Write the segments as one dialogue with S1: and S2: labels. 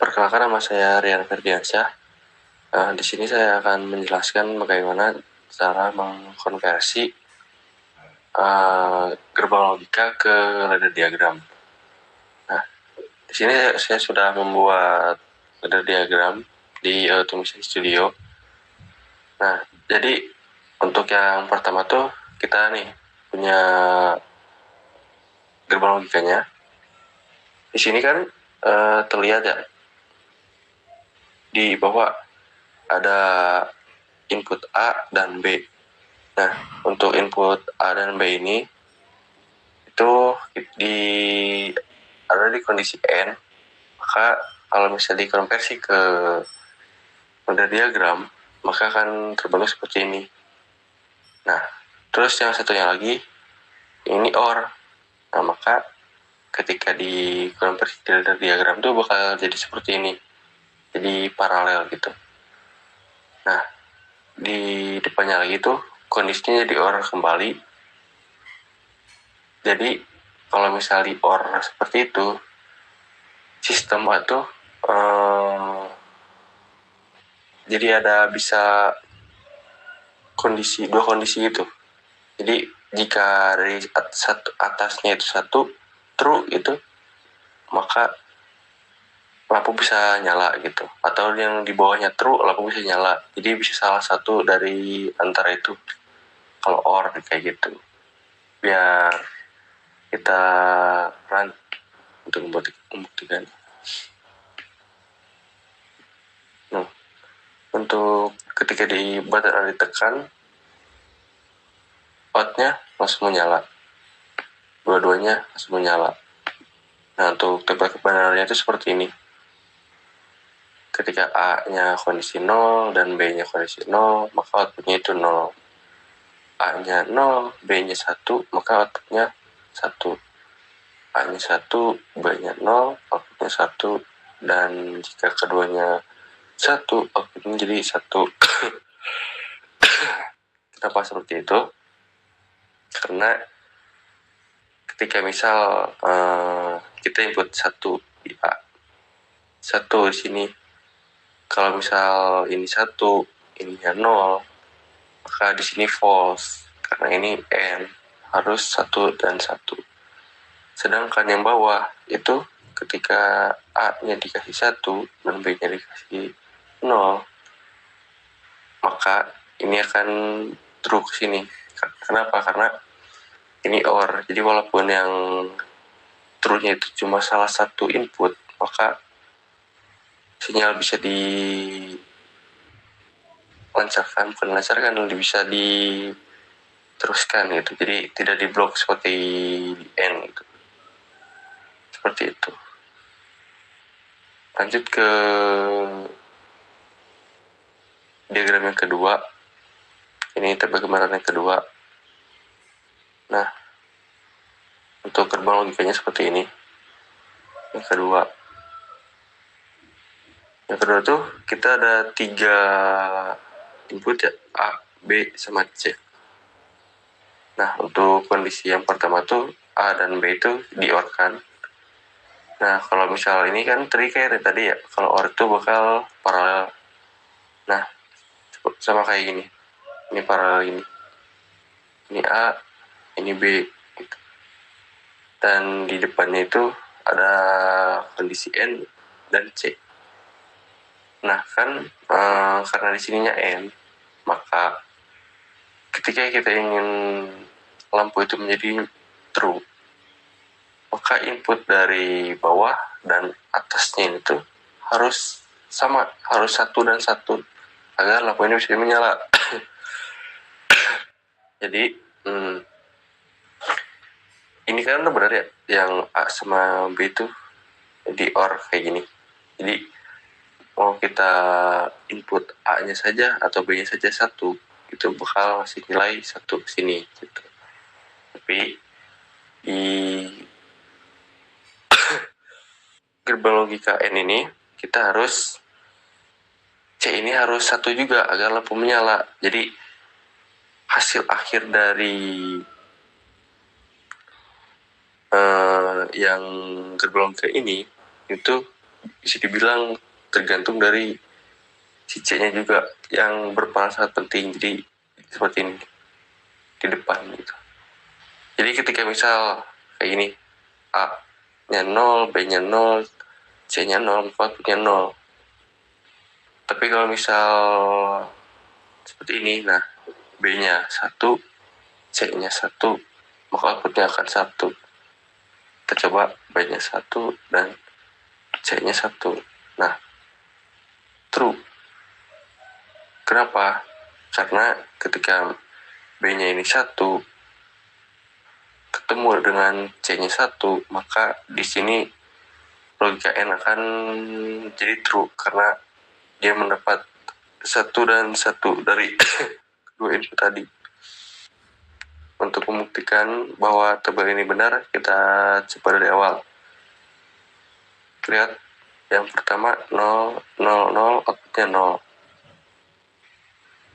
S1: Perkenalkan, nama saya Rian Ferdiansyah. Di sini saya akan menjelaskan bagaimana cara mengkonversi gerbang logika ke ladder diagram. Nah, di sini saya sudah membuat ladder diagram di Automation Studio. Nah, jadi untuk yang pertama tuh kita nih punya gerbang logikanya. Di sini kan terlihat ya di bawah ada input A dan B. Nah, untuk input A dan B ini itu ada di kondisi N, maka kalau misalnya dikonversi ke ladder diagram, maka akan terbentuk seperti ini. Nah, terus yang satunya lagi, ini OR. Nah, maka ketika dikonversi ke ladder diagram itu bakal jadi seperti ini. Jadi paralel gitu. Nah, di depannya lagi tuh kondisinya jadi OR kembali. Jadi kalau misalnya di OR seperti itu, sistem itu jadi ada bisa dua kondisi gitu. Jadi jika dari atasnya itu satu true itu, maka lampu bisa nyala gitu. Atau yang di bawahnya true, lampu bisa nyala. Jadi bisa salah satu dari antara itu kalau OR kayak gitu. Biar kita run untuk membuktikan. Nah, untuk ketika di button ditekan, outnya langsung menyala. Dua-duanya langsung menyala. Nah, untuk tebak kebenarannya itu seperti ini. Ketika A-nya kondisi 0 dan B-nya kondisi 0, maka outputnya itu 0. A-nya 0, B-nya 1, maka outputnya 1. A-nya 1, B-nya 0, outputnya 1. Dan jika keduanya 1, outputnya jadi 1. Kenapa seperti itu? Karena ketika misal kita input 1 di A, 1 di sini, kalau misal ini 1, ininya 0, maka di sini false karena ini N, harus 1 dan 1. Sedangkan yang bawah itu ketika A-nya dikasih 1 dan B-nya dikasih 0, maka ini akan true ke sini. Kenapa? Karena ini OR. Jadi walaupun yang true-nya itu cuma salah satu input, maka sinyal bisa dilancarkan, bisa diteruskan gitu. Jadi tidak diblok seperti N gitu. Seperti itu. Lanjut ke diagram yang kedua. Ini tebak gambaran yang kedua. Nah, untuk gerbang logikanya seperti ini. Yang kedua tuh kita ada 3 input ya, A, B, sama C. Nah, untuk kondisi yang pertama tuh A dan B itu di-OR-kan. Nah, kalau misal ini kan kayak tadi ya, kalau OR itu bakal paralel. Nah, sama kayak gini. Ini paralel ini. Ini A, ini B. Gitu. Dan di depannya itu ada kondisi N dan C. Nah, kan karena di sininya N, maka ketika kita ingin lampu itu menjadi true, maka input dari bawah dan atasnya itu harus sama, harus 1 dan 1 agar lampu ini bisa menyala. Jadi ini kan benar ya, yang A sama B itu di OR kayak gini. Jadi mau kita input A-nya saja atau B-nya saja 1, itu bakal ngasih nilai 1 sini gitu. Tapi di gerbang logika N ini kita harus C ini harus 1 juga agar lampu menyala. Jadi hasil akhir dari yang gerbang logika ini itu bisa dibilang tergantung dari si C-nya juga yang berperan sangat penting. Jadi seperti ini di depan gitu. Jadi ketika misal kayak gini, A-nya 0, B-nya 0, C-nya 0, outputnya 0. Tapi kalau misal seperti ini, nah B-nya 1, C-nya 1, maka outputnya akan 1. Kita coba B-nya 1 dan C-nya 1. Nah, true. Kenapa? Karena ketika B-nya ini 1 ketemu dengan C-nya 1, maka di sini logika N akan jadi true karena dia mendapat 1 dan 1 dari kedua input tadi. Untuk membuktikan bahwa tabel ini benar, kita coba dari awal. Lihat, yang pertama 0, 0, 0, outputnya 0.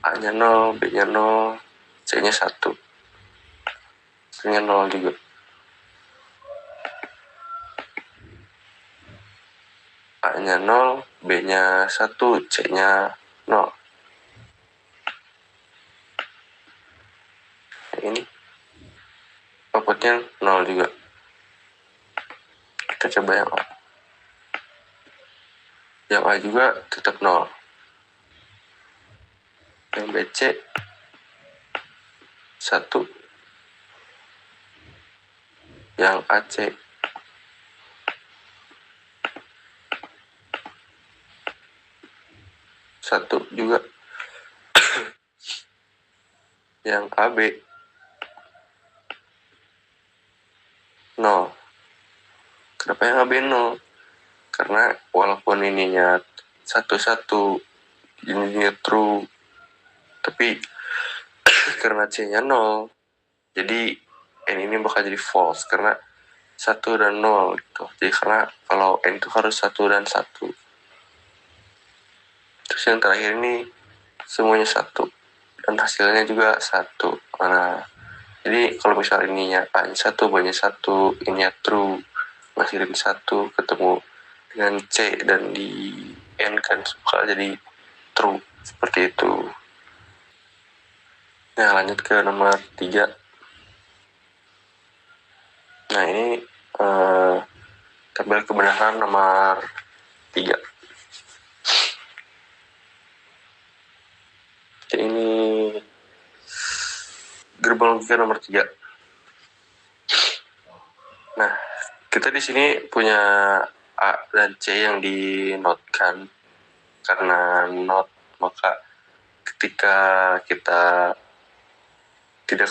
S1: A-nya 0, B-nya 0, C-nya 1. C-nya 0 juga. A-nya 0, B-nya 1, C-nya 0. Ini outputnya 0 juga. Kita coba yang A. Yang A juga tetap 0. Yang BC 1. Yang AC 1 juga. Yang AB 0. Kenapa yang AB 0? Karena walaupun ininya 1-1, ininya true, tapi karena C-nya 0, jadi N ini bakal jadi false karena 1 dan 0 gitu. Jadi karena kalau N itu harus 1 dan 1. Terus yang terakhir ini semuanya 1 dan hasilnya juga 1. Nah, jadi kalau misal ininya A-nya 1, B-nya 1, ininya true, ngasilin 1 ketemu dengan C dan di N kan bakal jadi true, seperti itu. Nah, lanjut ke nomor 3. Nah, ini tabel kebenaran nomor 3. Ini gerbang logika nomor 3. Nah, kita di sini punya A dan C yang dinotkan. Karena not, maka ketika kita tidak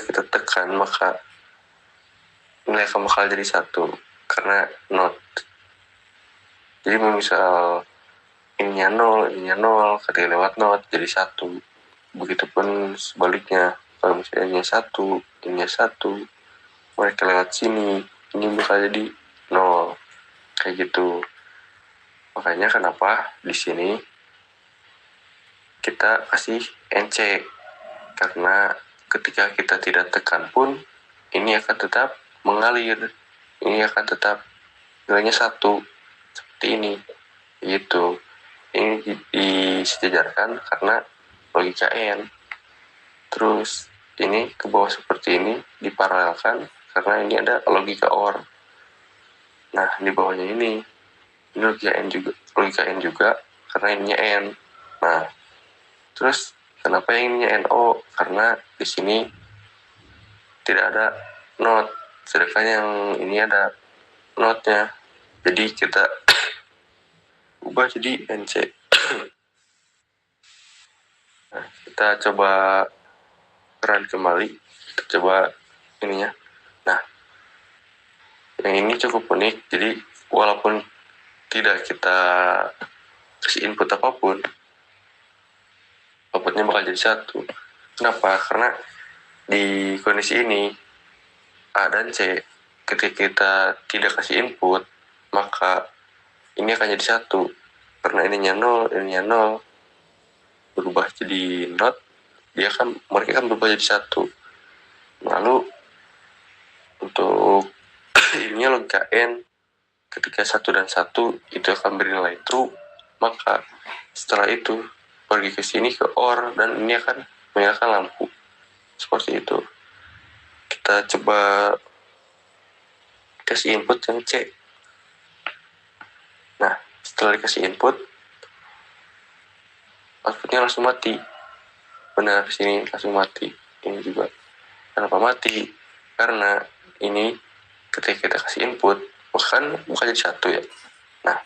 S1: kita tekan, maka nilai akan bakal jadi 1 karena not. Jadi misal ininya 0, ininya 0, ketika lewat not jadi 1. Begitupun sebaliknya, kalau misalnya ininya 1, ininya 1, mereka lewat sini, ini bakal jadi 0. Kayak gitu. Makanya kenapa di sini kita kasih NC, karena ketika kita tidak tekan pun ini akan tetap mengalir, ini akan tetap nilainya 1 seperti ini gitu. Ini disejajarkan karena logika N. Terus ini ke bawah seperti ini diparalelkan karena ini ada logika OR. Nah, di bawahnya ini logika N juga karena ininya N. Nah, terus kenapa yang ininya NO? Karena di sini tidak ada not, sedangkan yang ini ada notnya. Jadi kita ubah jadi NC. Nah, kita coba run kembali. Kita coba ininya. Nah, yang ini cukup unik. Jadi walaupun tidak kita kasih input apapun, outputnya bakal jadi 1. Kenapa? Karena di kondisi ini A dan C, ketika kita tidak kasih input, maka ini akan jadi 1. Karena ininya 0, ininya 0, berubah jadi not, mereka akan berubah jadi 1. Lalu untuk ininya logika N ketika 1 dan 1 itu akan bernilai true, maka setelah itu pergi ke sini ke OR dan ini akan menyalakan lampu. Seperti itu. Kita coba kasih input yang C. Nah, setelah dikasih input, outputnya langsung mati. Benar, sini langsung mati. Ini juga. Kenapa mati? Karena ini ketika kita kasih input, bukan jadi 1 ya. Nah,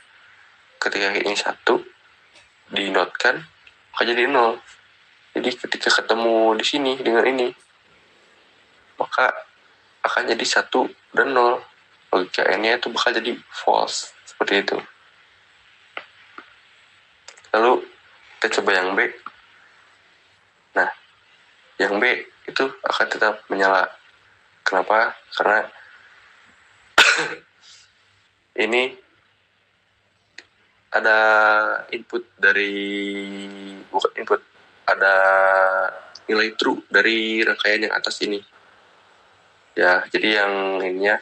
S1: ketika ini 1, dinotkan, maka jadi 0. Jadi ketika ketemu di sini dengan ini, maka akan jadi 1 dan 0. Logika N-nya itu bakal jadi false. Seperti itu. Lalu kita coba yang B. Nah, yang B itu akan tetap menyala. Kenapa? Karena ini ada input dari, bukan input, ada nilai true dari rangkaian yang atas ini. Ya, jadi yang ininya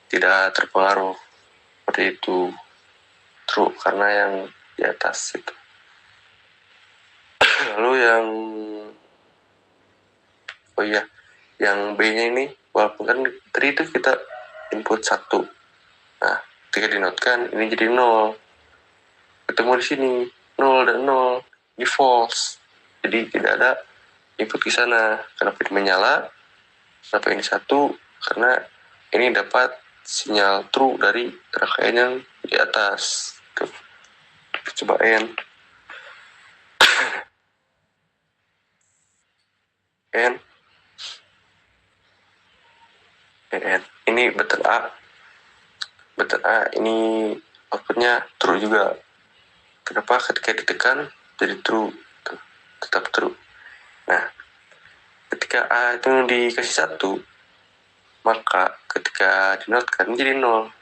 S1: tidak terpengaruh. Seperti itu. True, karena yang di atas itu. Lalu yang B-nya ini, walaupun kan tadi itu kita input 1. Nah, ketika dinotkan, ini jadi 0. Ketemu di sini, 0 dan 0. Ini false. Jadi tidak ada input ke sana. Kenapa ini menyala? Kenapa ini 1? Karena ini dapat sinyal true dari rangkaian yang di atas. Tuh. Coba N. N. Ini button A. Button A ini outputnya true juga. Kenapa? Ketika ditekan jadi true. Tuh, tetap true. Nah, ketika A itu dikasih 1, maka ketika dinotkan jadi 0.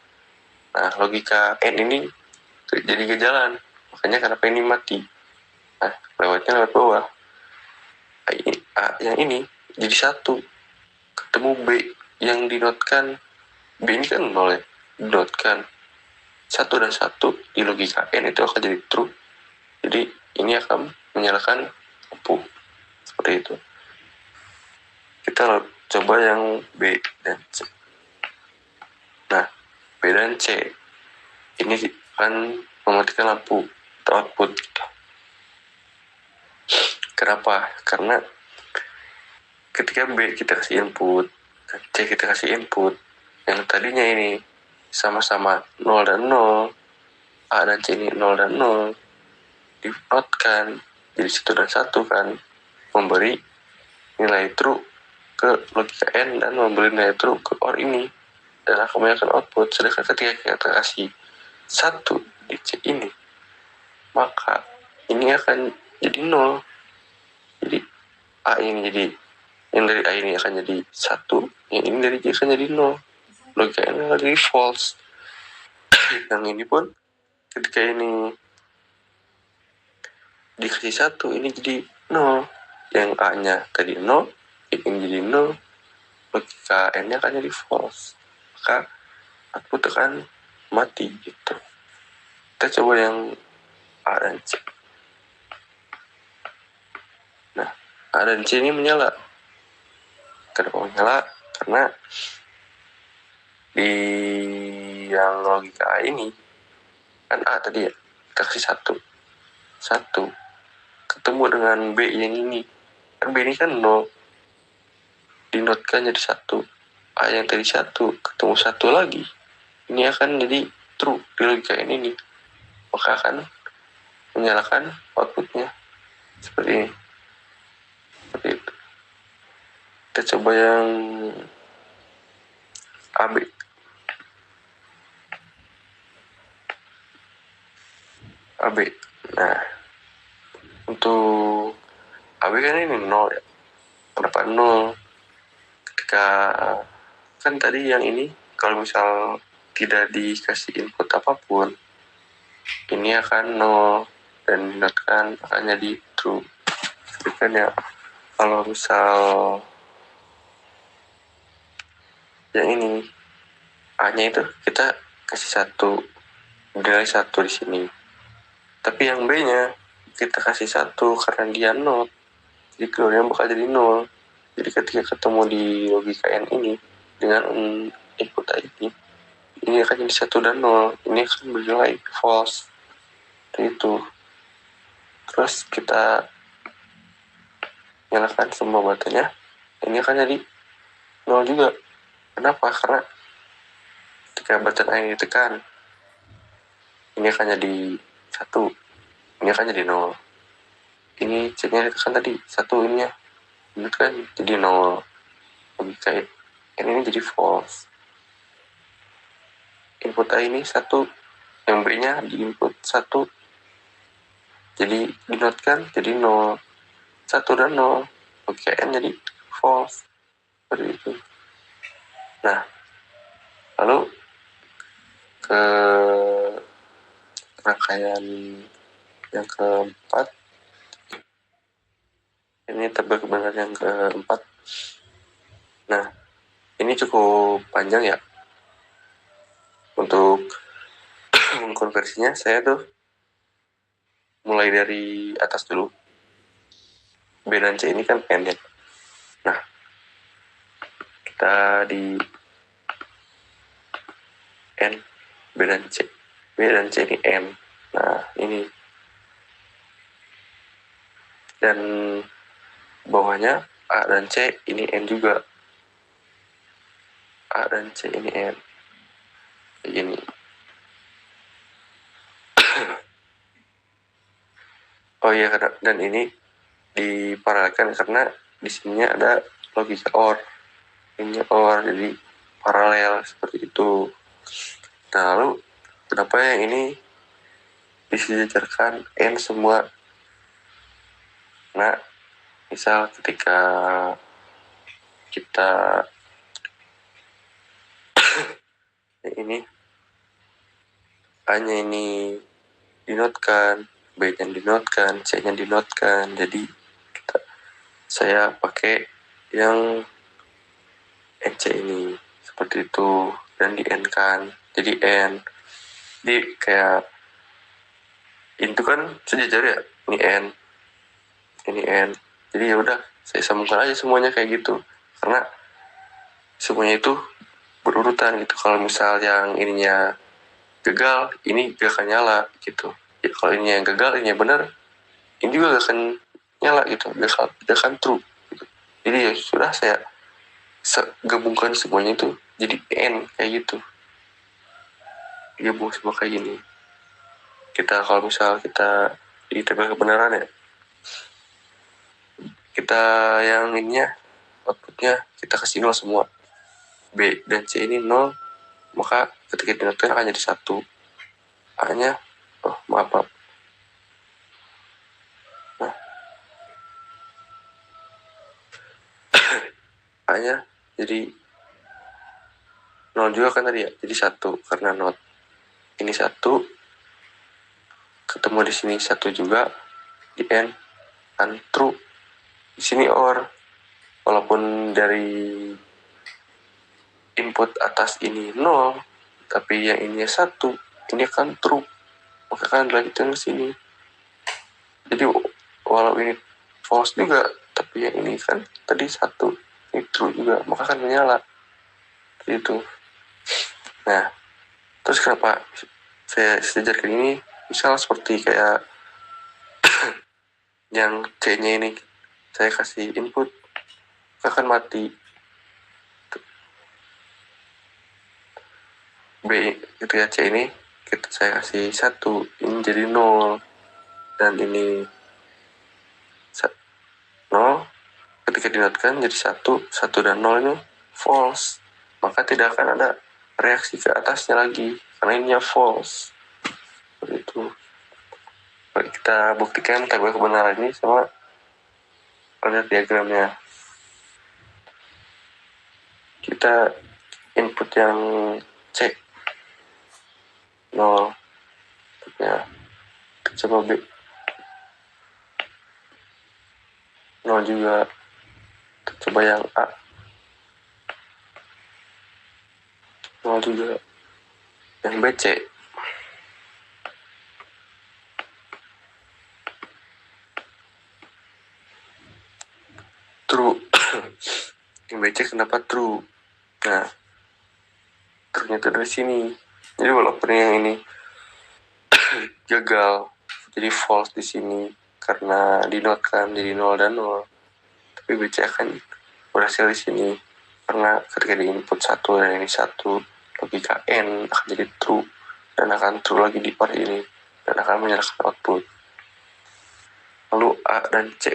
S1: Nah, logika N ini jadi gak jalan. Makanya kenapa ini mati. Nah, lewatnya lewat bawah. A yang ini jadi 1. Ketemu B yang dinotkan. B ini kan 0 ya. Dinotkan 1 dan 1 di logika N itu akan jadi true. Jadi ini akan menyalakan lampu. Seperti itu. Kita coba yang B dan C. Nah, B dan C ini akan mematikan lampu atau output. Kenapa? Karena ketika B kita kasih input dan C kita kasih input, yang tadinya ini sama-sama 0 dan 0, A dan C ini 0 dan 0, dinotkan jadi 1 dan 1 kan, memberi nilai true ke logika N dan memberi nilai true ke OR ini, dan akan menyalakan output. Sedangkan ketika kita kasih 1 di C ini, maka ini akan jadi 0. Jadi A ini jadi, yang dari A ini akan jadi 1, yang ini dari C akan jadi 0. Logika N akan jadi false. Yang ini pun ketika ini dikasih 1, ini jadi 0. Yang A-nya tadi 0, ini jadi 0. Logika N-nya akan jadi false. Maka output akan mati gitu. Kita coba yang A dan C. Nah, A dan C ini menyala. Kenapa menyala? Karena di yang logika A ini kan A tadi ya, kita kasih 1 ketemu dengan B yang ini, kan B ini kan 0, dinotkan jadi 1. A yang tadi 1 ketemu 1 lagi, ini akan jadi true di logika ini, maka akan menyalakan outputnya seperti ini. Seperti itu. Kita coba yang AB. AB. Nah, untuk AB kan ini 0 ya. Kenapa 0? Ketika kan tadi yang ini, kalau misal tidak dikasih input apapun, ini akan 0 dan dinotkan akan jadi true. Jadi kan ya, kalau misal yang ini A-nya itu kita kasih 1, nilai 1 di sini. Tapi yang B-nya kita kasih 1 karena dia not. Jadi keluarnya bakal jadi 0. Jadi ketika ketemu di logika N ini dengan input A ini akan jadi 1 dan 0. Ini akan bernilai false. Itu. Terus kita nyalakan semua baterainya. Ini akan jadi 0 juga. Kenapa? Karena ketika baterai ditekan, ini akan jadi 1. Ini akan jadi 0. Ini C-nya ditekan tadi, 1 ininya. Ini kan jadi 0. Logika ini jadi false. Input A ini 1. Yang B-nya di input 1. Jadi dinotkan jadi 0. 1 dan 0. Logika N jadi false. Seperti itu. Nah, lalu ke rangkaian yang keempat. Ini tabel kebenaran yang keempat. Nah, ini cukup panjang ya. Untuk mengkonversinya saya tuh mulai dari atas dulu. B dan C ini kan pendek. Nah, kita di N, B dan C. B dan C ini N. Nah, ini. Dan bawahnya A dan C ini N juga. A dan C ini N. Ini. Oh iya, dan ini diparalelkan karena di sininya ada logika OR. Ini OR, jadi paralel seperti itu. Nah, lalu kenapa yang ini disejajarkan N semua? Nah, misal ketika kita ini A-nya ini dinotkan, B-nya dinotkan, C-nya dinotkan. Jadi saya pakai yang NC ini seperti itu dan di N kan. Jadi N. Jadi kayak itu kan sejajar ya. Ini N. Ini N. Jadi ya udah, saya sambungkan aja semuanya kayak gitu. Karena semuanya itu berurutan gitu. Kalau misal yang ininya gagal, ini gak akan nyala gitu. Ya, kalau ini yang gagal, ini yang benar, ini juga gak akan nyala gitu, gak akan true gitu. Jadi ya sudah, saya gabungkan semuanya itu jadi N kayak gitu. Gabung semua kayak gini. Kita kalau misal kita di tabel kebenaran ya, kita yang ininya outputnya kita kasih 0 semua. B dan C ini 0, maka ketika dinotkan akan jadi 1. A-nya, oh maaf. Nah, A-nya jadi 0 juga kan tadi ya, jadi 1 karena not. Ini 1, ketemu di sini 1 juga, di N kan true. Di sini OR, walaupun dari input atas ini 0, tapi yang ini 1, ini kan true. Maka kan dilanjutkan ke sini. Jadi walau ini false juga, tapi yang ini kan tadi 1, ini true juga, maka kan menyala. Itu. Nah, terus kenapa saya sejajarkan ini? Misal seperti kayak yang C-nya ini saya kasih input, akan mati. B gitu ya, C ini saya kasih 1, ini jadi 0, dan ini 0. Ketika dinotkan jadi 1 dan 0 ini false, maka tidak akan ada reaksi ke atasnya lagi karena ini false. Begitu. Kita buktikan tabel kebenaran ini sama lihat diagramnya. Kita input yang C 0, ya, coba B 0 juga, coba yang A nol juga. Yang BC true. Yang BC kenapa true? Nah, ternyata dari sini. Jadi walaupun yang ini gagal, jadi false di sini karena dinotkan jadi 0 dan 0, tapi BC akan berhasil di sini karena ketika di input 1 dan ini 1, logika N akan jadi true dan akan true lagi di part ini dan akan menyerahkan output. Lalu A dan C.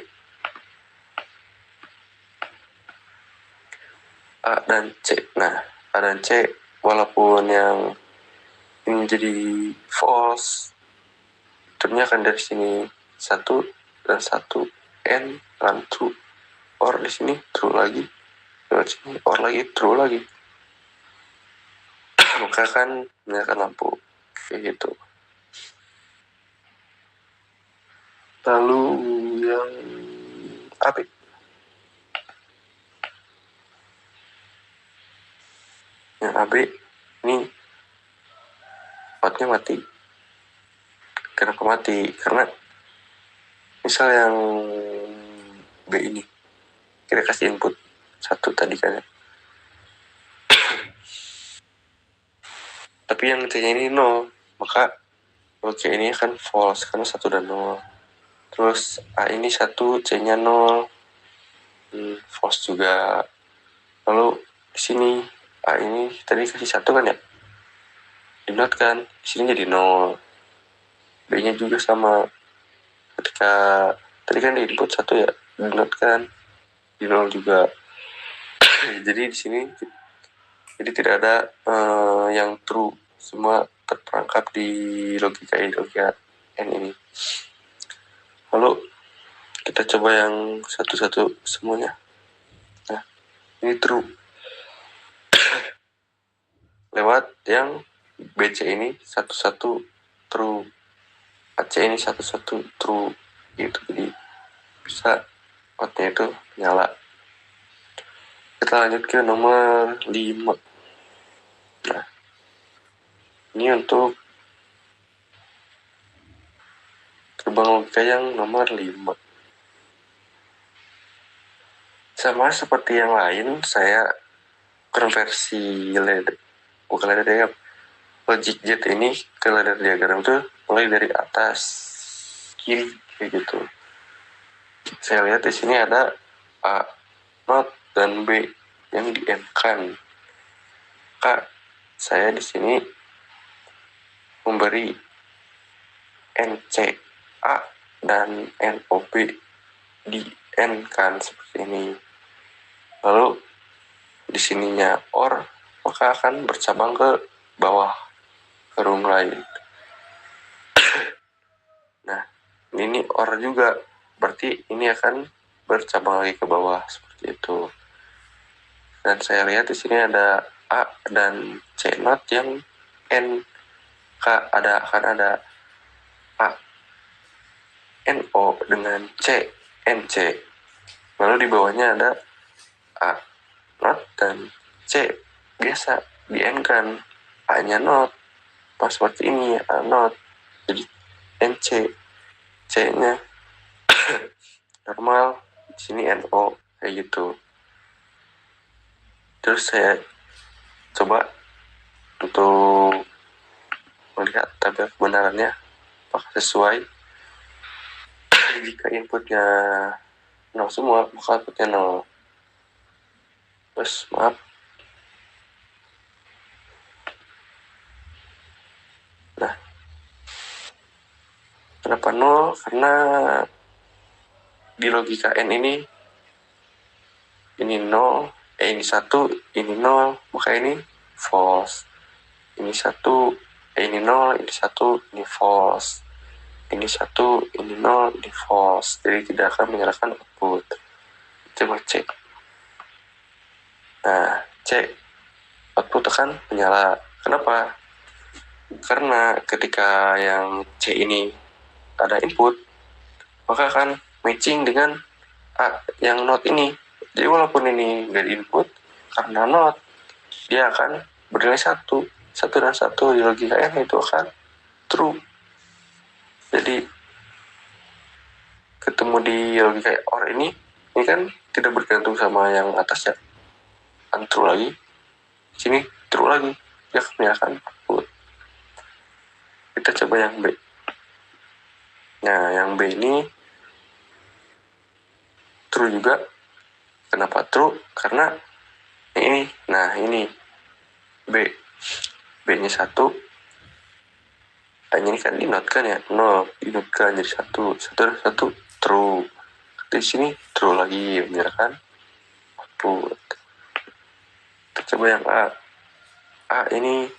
S1: A dan C. Nah, A dan C walaupun yang ini jadi false, ternyata akan dari sini 1 dan 1, N akan true, or di sini true lagi, lewat sini or lagi true lagi. Maka akan menyalakan lampu kayak gitu. Lalu yang AB. Yang AB ini outnya mati. Kenapa mati? Karena misal yang B ini kita kasih input 1 tadi kan ya. Tapi yang C-nya ini 0, maka C ini akan false karena 1 dan 0. Terus A ini 1, C-nya 0, false juga. Lalu di sini A ini tadi kasih 1 kan ya, dinot kan, di sini jadi 0. B-nya juga sama, ketika tadi kan di input 1 ya, dinot kan, di 0 juga. Jadi di sini jadi tidak ada yang true, semua terperangkap di logika N ini. Lalu kita coba yang satu-satu semuanya. Nah, ini true. Lewat yang BC ini 1-1 true, AC ini 1-1 true gitu. Jadi bisa outnya itu nyala. Kita lanjut ke nomor 5. Nah, ini untuk gerbang logika yang nomor 5. Sama seperti yang lain, saya konversi bukan ladder diagram, logic gate ini ke ladder diagram tuh mulai dari atas kiri kayak gitu. Saya lihat di sini ada A, not dan B yang di N kan. Maka saya di sini memberi NCA dan NOB di N kan seperti ini. Lalu di sininya OR, maka akan bercabang ke bawah ke room lain. Nah, ini OR juga, berarti ini akan bercabang lagi ke bawah seperti itu. Dan saya lihat di sini ada A dan C not yang N. Akan ada A NO dengan C NC. Lalu di bawahnya ada A not dan C biasa di N kan, A-nya not, pas seperti ini A not, jadi NC, C-nya normal, di sini NO kayak gitu. Terus saya coba untuk melihat tabel kebenarannya apakah sesuai. Jika inputnya 0 semua, maka outputnya 0. Terus maaf. Nah, kenapa 0? Karena di logika N ini 0, ini 1, ini 0, maka ini false. Ini 1, ini 0, ini 1, ini false. Ini 1, ini 0, ini false. Jadi tidak akan menyerahkan output. Coba cek. Nah, cek. Output akan menyala. Kenapa? Karena ketika yang C ini ada input, maka akan matching dengan A yang not ini. Jadi walaupun ini nggak di input, karena not, dia akan bernilai 1 dan 1 di logika N itu akan true. Jadi ketemu di logika OR ini kan tidak bergantung sama yang atas ya, kan true lagi, sini true lagi, ya kan output. Kita coba yang B. Nah, yang B ini true juga. Kenapa true? Karena ini, nah ini B-nya 1, ini kan dinotkan ya, 0, dinotkan jadi 1 dan 1 true. Di sini true lagi, bener kan? Output. Kita coba yang A. A ini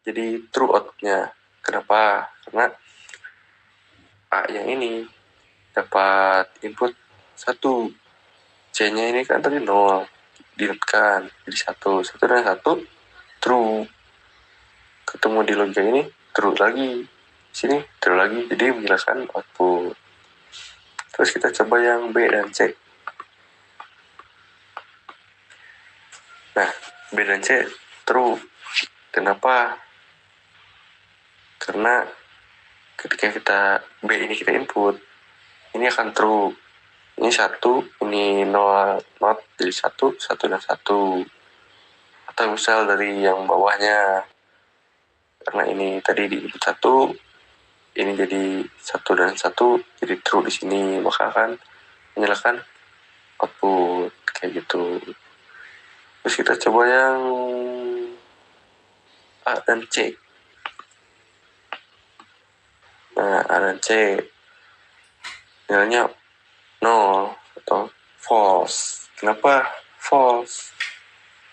S1: jadi true outputnya. Kenapa? Karena A yang ini dapat input 1. C-nya ini kan tadi 0, dinotkan jadi 1 dan 1 true. Ketemu di logika ini true lagi, sini true lagi, jadi menjelaskan output. Terus kita coba yang B dan C. Nah, B dan C true. Kenapa? Karena ketika kita B ini kita input, ini akan true. Ini 1, ini 0, not jadi 1 dan 1. Atau misal dari yang bawahnya, karena ini tadi di input 1, ini jadi 1 dan 1, jadi true di sini, maka akan menyalakan output kayak gitu. Terus kita coba yang A dan C. Nah, A dan C nilainya 0 atau false. Kenapa false?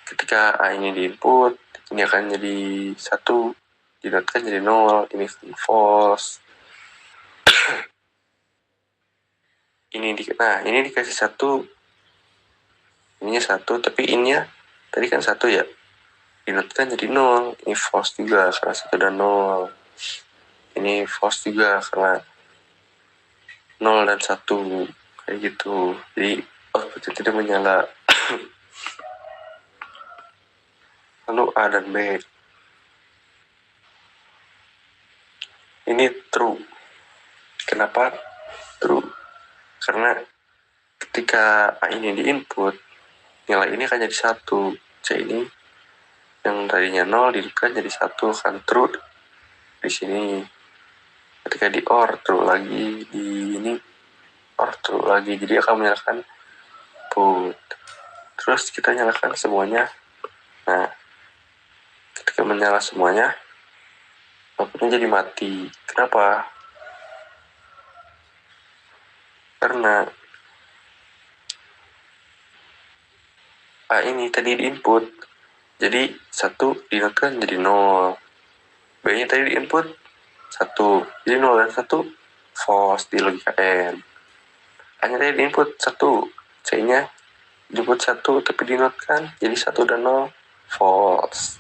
S1: Ketika A ini diinput, ini akan jadi 1, dinotkan jadi 0, ini false. ini dikasih 1, ininya 1, tapi ininya tadi kan 1 ya, dinotkan jadi 0, ini false juga karena 1 dan 0. Ini false juga karena 0 dan 1, kayak gitu. Jadi outputnya tidak menyala. Lalu A dan B. Ini true. Kenapa true? Karena ketika A ini diinput, nilai ini akan jadi 1. C ini yang tadinya 0 dihidupkan jadi 1, kan true di sini. Ketika di OR true lagi, di ini OR true lagi, jadi akan menyalakan output. Terus kita nyalakan semuanya. Nah, ketika menyala semuanya, outputnya jadi mati. Kenapa? Karena A ini tadi diinput, jadi 1 dinotkan jadi 0. B-nya tadi diinput 1, jadi 0 dan 1 false di logika N. A-nya tadi diinput 1, C-nya diinput 1 tapi dinotkan jadi 1 dan 0 false.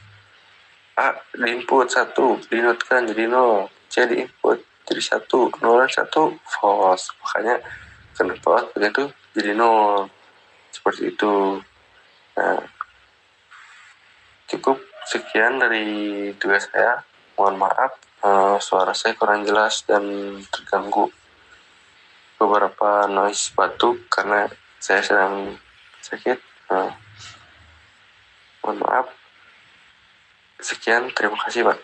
S1: A diinput 1, dinotkan jadi 0, C diinput jadi 1, 0 dan 1 false. Makanya kenapa outputnya itu jadi 0. Seperti itu. Nah, cukup sekian dari tugas saya. Mohon maaf, suara saya kurang jelas dan terganggu beberapa noise batuk karena saya sedang sakit. Mohon maaf. Sekian, terima kasih Pak.